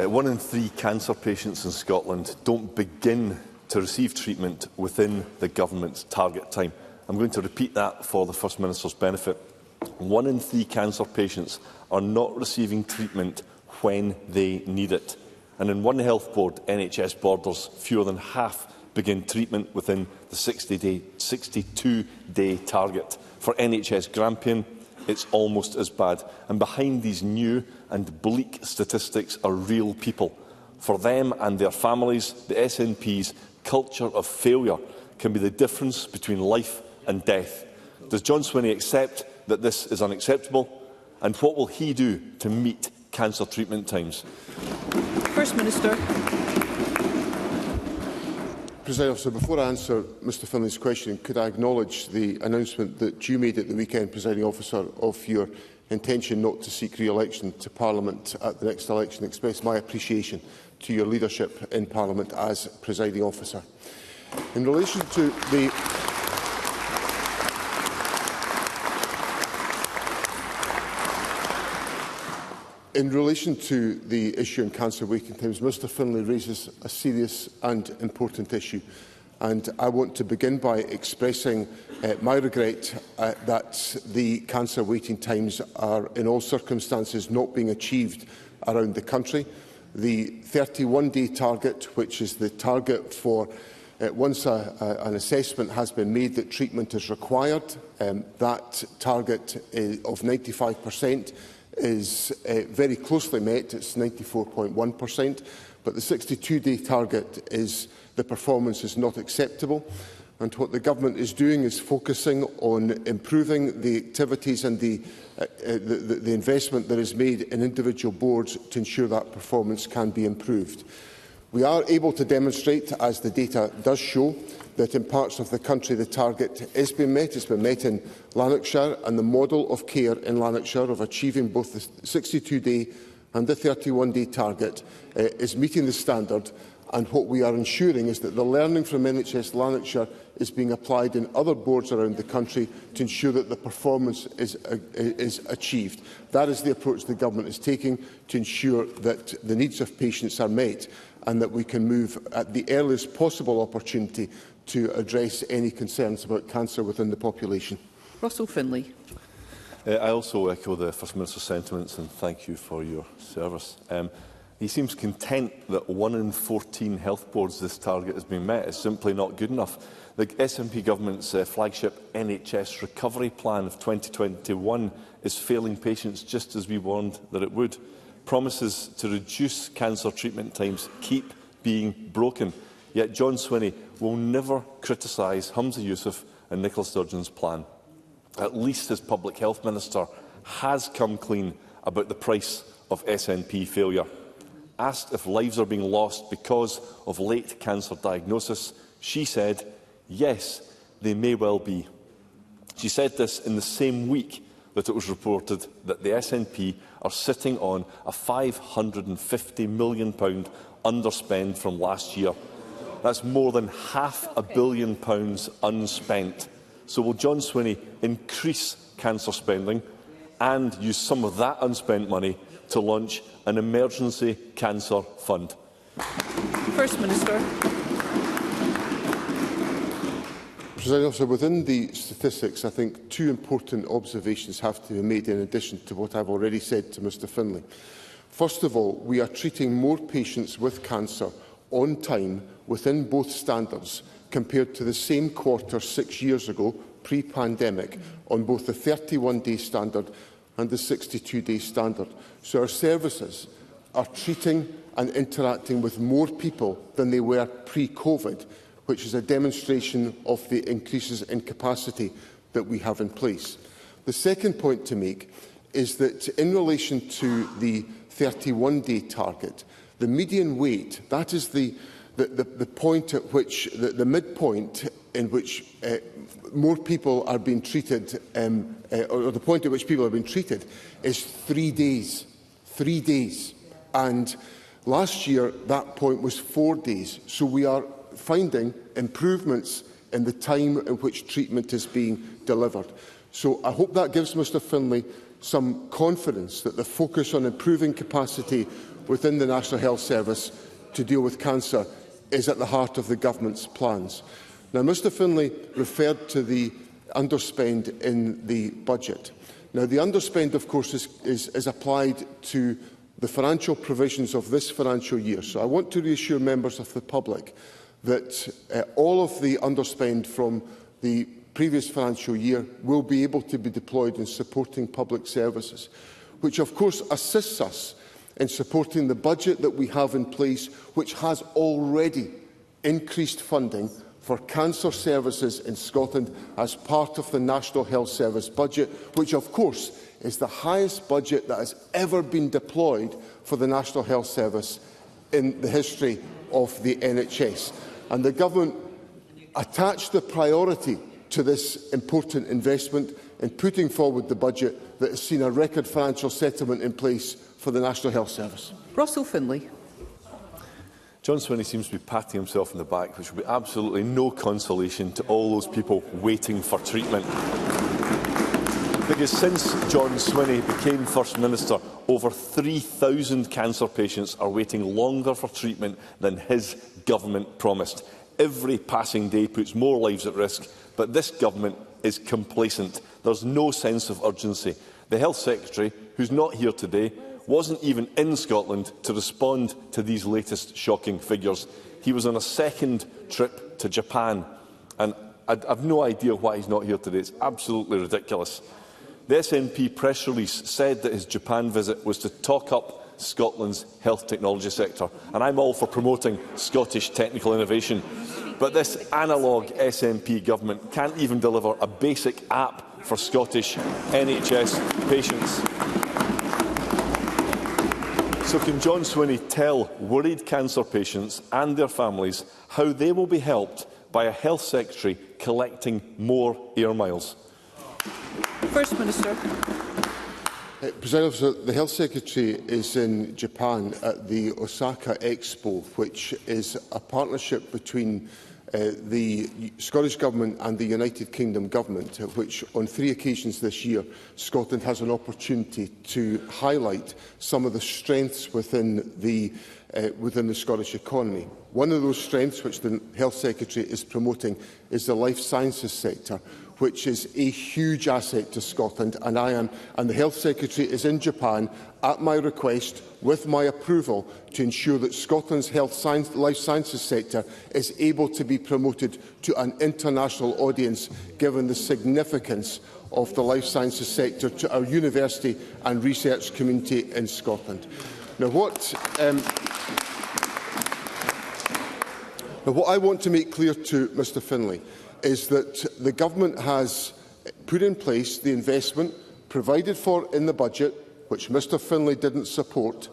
1 in 3 cancer patients in Scotland don't begin to receive treatment within the government's target time. I'm going to repeat that for the First Minister's benefit. 1 in 3 cancer patients are not receiving treatment when they need it. And in one health board, NHS borders, fewer than half begin treatment within the 62-day target. For NHS Grampian, it's almost as bad. And behind these new and bleak statistics are real people. For them and their families, the SNP's culture of failure can be the difference between life and death. Does John Swinney accept that this is unacceptable? And what will he do to meet cancer treatment times? First Minister. President Officer, before I answer Mr Findlay's question, could I acknowledge the announcement that you made at the weekend, Presiding Officer, of your intention not to seek re-election to Parliament at the next election, express my appreciation to your leadership in Parliament as Presiding Officer. In relation to the issue on cancer waiting times, Mr Findlay raises a serious and important issue. And I want to begin by expressing my regret that the cancer waiting times are in all circumstances not being achieved around the country. The 31-day target, which is the target for once an assessment has been made that treatment is required, that target of 95% is very closely met. It's 94.1%, but the 62-day target is the performance is not acceptable. And what the government is doing is focusing on improving the activities and the investment that is made in individual boards to ensure that performance can be improved. We are able to demonstrate, as the data does show, that in parts of the country the target is being met. It's been met in Lanarkshire, and the model of care in Lanarkshire of achieving both the 62-day and the 31-day target is meeting the standard. And what we are ensuring is that the learning from NHS Lanarkshire is being applied in other boards around the country to ensure that the performance is achieved. That is the approach the government is taking to ensure that the needs of patients are met and that we can move at the earliest possible opportunity to address any concerns about cancer within the population. Russell Findlay. I also echo the First Minister's sentiments and thank you for your service. He seems content that 1 in 14 health boards this target has been met. It's simply not good enough. The SNP government's flagship NHS recovery plan of 2021 is failing patients just as we warned that it would. Promises to reduce cancer treatment times keep being broken. Yet John Swinney will never criticise Humza Yousaf and Nicola Sturgeon's plan. At least his Public Health Minister has come clean about the price of SNP failure. Asked if lives are being lost because of late cancer diagnosis, she said, yes, they may well be. She said this in the same week that it was reported that the SNP are sitting on a £550 million underspend from last year. That's more than £500 million unspent. So will John Swinney increase cancer spending and use some of that unspent money to launch an emergency cancer fund? First Minister. President Officer, within the statistics, I think 2 important observations have to be made in addition to what I've already said to Mr Findlay. First of all, we are treating more patients with cancer on time within both standards compared to the same quarter 6 years ago, pre-pandemic, on both the 31-day standard and the 62-day standard. So our services are treating and interacting with more people than they were pre-COVID, which is a demonstration of the increases in capacity that we have in place. The second point to make is that in relation to the 31-day target, the median wait, that is the point at which, the midpoint in which more people are being treated, or the point at which people have been treated, is 3 days. 3 days. And last year, that point was 4 days. So we are finding improvements in the time in which treatment is being delivered. So I hope that gives Mr Findlay some confidence that the focus on improving capacity within the National Health Service to deal with cancer is at the heart of the Government's plans. Now, Mr Findlay referred to the underspend in the budget. Now, the underspend, of course, is applied to the financial provisions of this financial year. So I want to reassure members of the public that all of the underspend from the previous financial year will be able to be deployed in supporting public services, which of course assists us in supporting the budget that we have in place, which has already increased funding for cancer services in Scotland as part of the National Health Service budget, which of course is the highest budget that has ever been deployed for the National Health Service in the history of the NHS. And the Government attached the priority to this important investment in putting forward the budget that has seen a record financial settlement in place for the National Health Service. Russell Findlay. John Swinney seems to be patting himself on the back, which will be absolutely no consolation to all those people waiting for treatment. Because since John Swinney became First Minister, over 3,000 cancer patients are waiting longer for treatment than his government promised. Every passing day puts more lives at risk, but this government is complacent. There's no sense of urgency. The Health Secretary, who's not here today, wasn't even in Scotland to respond to these latest shocking figures. He was on a second trip to Japan, and I've no idea why he's not here today. It's absolutely ridiculous. The SNP press release said that his Japan visit was to talk up Scotland's health technology sector, and I'm all for promoting Scottish technical innovation. But this analogue SNP government can't even deliver a basic app for Scottish NHS patients. So can John Swinney tell worried cancer patients and their families how they will be helped by a Health Secretary collecting more air miles? First Minister. President Officer, the Health Secretary is in Japan at the Osaka Expo, which is a partnership between the Scottish Government and the United Kingdom Government, which on 3 occasions this year Scotland has an opportunity to highlight some of the strengths within the Scottish economy. One of those strengths which the Health Secretary is promoting is the life sciences sector, which is a huge asset to Scotland, and the Health Secretary is in Japan at my request, with my approval, to ensure that Scotland's life sciences sector is able to be promoted to an international audience, given the significance of the life sciences sector to our university and research community in Scotland. Now, what I want to make clear to Mr Findlay is that the Government has put in place the investment provided for in the budget, which Mr Findlay didn't support,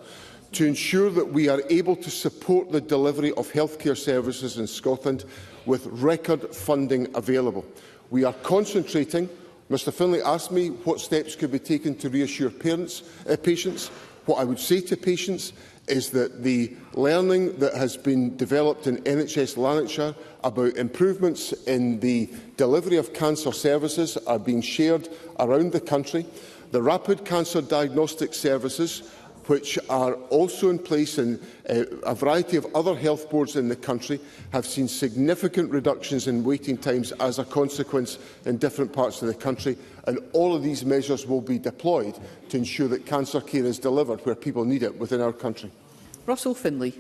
to ensure that we are able to support the delivery of healthcare services in Scotland with record funding available. We are concentrating. Mr Findlay asked me what steps could be taken to reassure patients. What I would say to patients is that the learning that has been developed in NHS Lanarkshire about improvements in the delivery of cancer services are being shared around the country. The rapid cancer diagnostic services, which are also in place in a variety of other health boards in the country, have seen significant reductions in waiting times as a consequence in different parts of the country, and all of these measures will be deployed to ensure that cancer care is delivered where people need it within our country. Russell Findlay.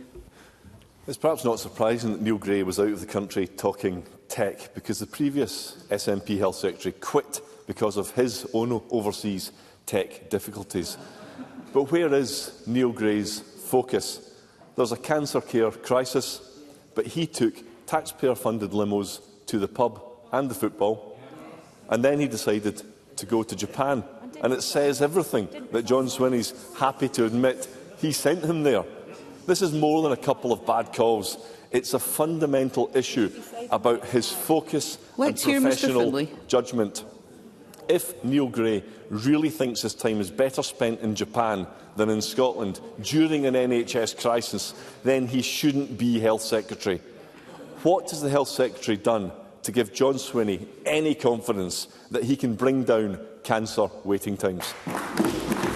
It's perhaps not surprising that Neil Gray was out of the country talking tech, because the previous SNP Health Secretary quit because of his own overseas tech difficulties. But where is Neil Gray's focus? There's a cancer care crisis, but he took taxpayer-funded limos to the pub and the football, and then he decided to go to Japan. And it says everything that John Swinney's happy to admit he sent him there. This is more than a couple of bad calls. It's a fundamental issue about his focus and professional judgment. If Neil Gray really thinks his time is better spent in Japan than in Scotland during an NHS crisis, then he shouldn't be Health Secretary. What has the Health Secretary done to give John Swinney any confidence that he can bring down cancer waiting times?